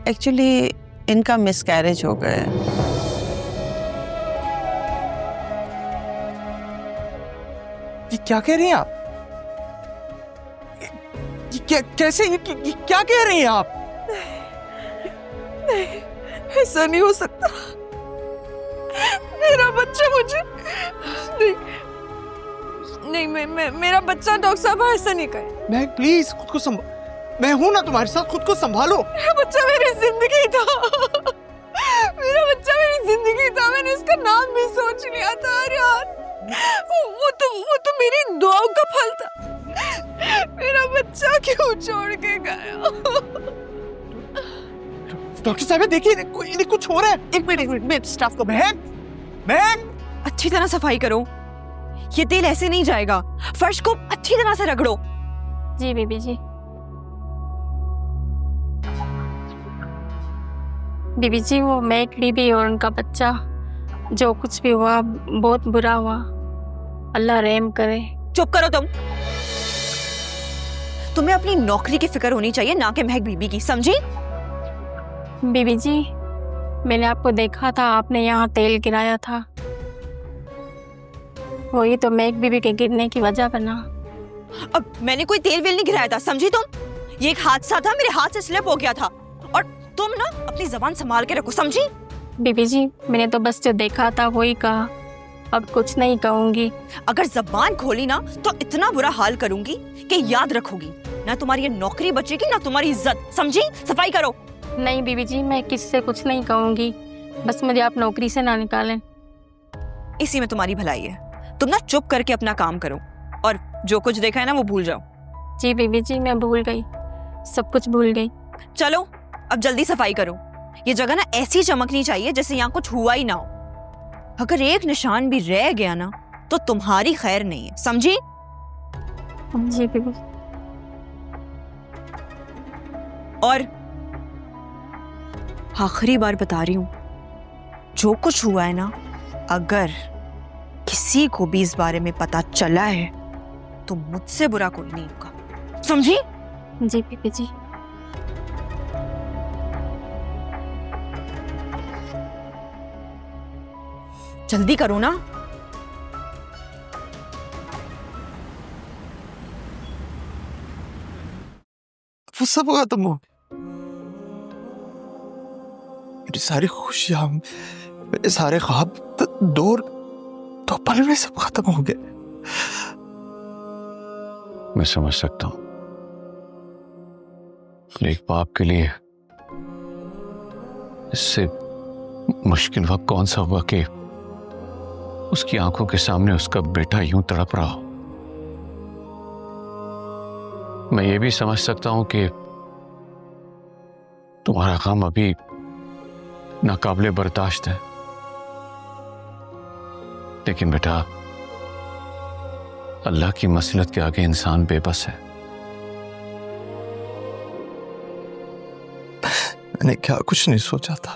Actually इनका miscarriage हो गया है। ये क्या कह रही हैं आप? कैसे ये क्या कह रही हैं आप? नहीं, ऐसा नहीं हो सकता। मेरा बच्चा मुझे नहीं, मेरा बच्चा डॉक्टर साहब ऐसा नहीं करे। मैं प्लीज खुद को मैं हूं ना तुम्हारे साथ, खुद को संभालो। मेरा बच्चा मेरी जिंदगी था। मेरा बच्चा मेरी जिंदगी था। मैंने उसका नाम भी सोच लिया था। यार वो तो मेरी दुआओं का फल था। मेरा बच्चा क्यों छोड़ के गया? डॉक्टर साहब देखिए, इन्हें कुछ हो रहा है। एक मिनट स्टाफ को महक अच्छी तरह सफाई करो। ये तेल ऐसे नहीं जाएगा। फर्श को अच्छी तरह से रगड़ो। जी बीबी जी। बीबी जी, वो मैक बीबी और उनका बच्चा, जो कुछ भी हुआ बहुत बुरा हुआ। अल्लाह रहम करे। चुप करो तुम। तुम्हें अपनी नौकरी की फिक्र होनी चाहिए, ना कि महक बीबी की, समझी? बीबी जी, मैंने आपको देखा था, आपने यहाँ तेल गिराया था। वही तो महक बीबी के गिरने की वजह बना। अब मैंने कोई तेल वेल नहीं गिराया था, समझी तुम? ये एक हादसा था, मेरे हाथ से स्लिप हो गया था। और तुम ना अपनी जबान संभाल के रखो, समझी? बीबी जी, मैंने तो बस जो देखा था वही कहा, अब कुछ नहीं कहूंगी। अगर जबान खोली ना तो इतना बुरा हाल करूंगी कि याद रखोगी। ना तुम्हारी ये नौकरी बचेगी, ना तुम्हारी इज्जत, समझी? सफाई करो। नहीं बीबी जी, मैं किससे कुछ नहीं कहूंगी, बस मुझे आप नौकरी से ना निकालें। इसी में तुम्हारी भलाई है। तुम ना चुप करके अपना काम करो और जो कुछ देखा है ना वो भूल जाओ। जी बीबी जी, मैं भूल गई, सब कुछ भूल गई। चलो अब जल्दी सफाई करो। ये जगह ना ऐसी चमकनी चाहिए जैसे यहाँ कुछ हुआ ही ना हो। अगर एक निशान भी रह गया ना तो तुम्हारी खैर नहीं है, समझी? जी बीबी। और आखिरी बार बता रही हूं, जो कुछ हुआ है ना, अगर किसी को भी इस बारे में पता चला है तो मुझसे बुरा कोई नहीं होगा, समझी? जी बीबी जी। जल्दी करो ना। वो सब खत्म हो, मेरी सारी खुशियां, मेरे सारे ख्वाब दो पल में सब खत्म हो गए। मैं समझ सकता हूं, एक बाप के लिए इससे मुश्किल वक्त कौन सा हुआ कि उसकी आंखों के सामने उसका बेटा यूं तड़प रहा हो। मैं ये भी समझ सकता हूं कि तुम्हारा गम अभी नाकाबिले बर्दाश्त है, लेकिन बेटा अल्लाह की मसलत के आगे इंसान बेबस है। मैंने क्या कुछ नहीं सोचा था,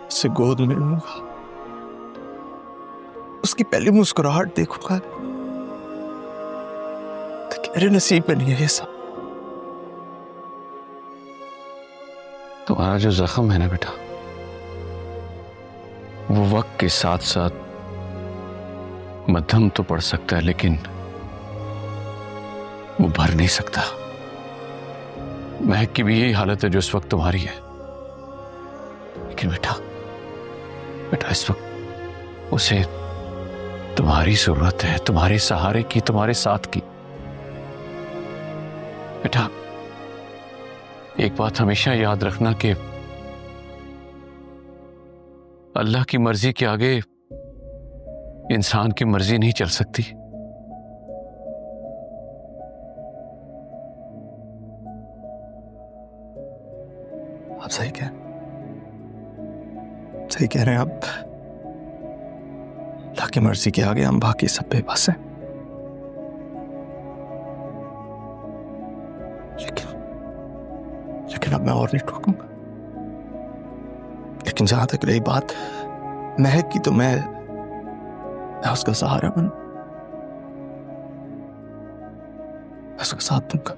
उसे गोद में लूंगा, उसकी पहली मुस्कुराहट देखूंगा, तो मेरे नसीब में नहीं है ये सब। तुम्हारा जो जख्म है ना बेटा, वो वक्त के साथ साथ मध्यम तो पड़ सकता है, लेकिन वो भर नहीं सकता। महक की भी यही हालत है जो इस वक्त तुम्हारी है, लेकिन बेटा इस वक्त उसे तुम्हारी जरूरत है, तुम्हारे सहारे की, तुम्हारे साथ की। बेटा एक बात हमेशा याद रखना कि अल्लाह की मर्जी के आगे इंसान की मर्जी नहीं चल सकती। आप सही कह रहे हैं। आप अल्लाह की मर्जी के आगे हम बाकी सब बेबस हैं। लेकिन अब मैं और नहीं टूटूंगा। लेकिन जहां तक रही बात महक की, तो मैं उसका सहारा बनूं, मैं उसका साथ दूंगा।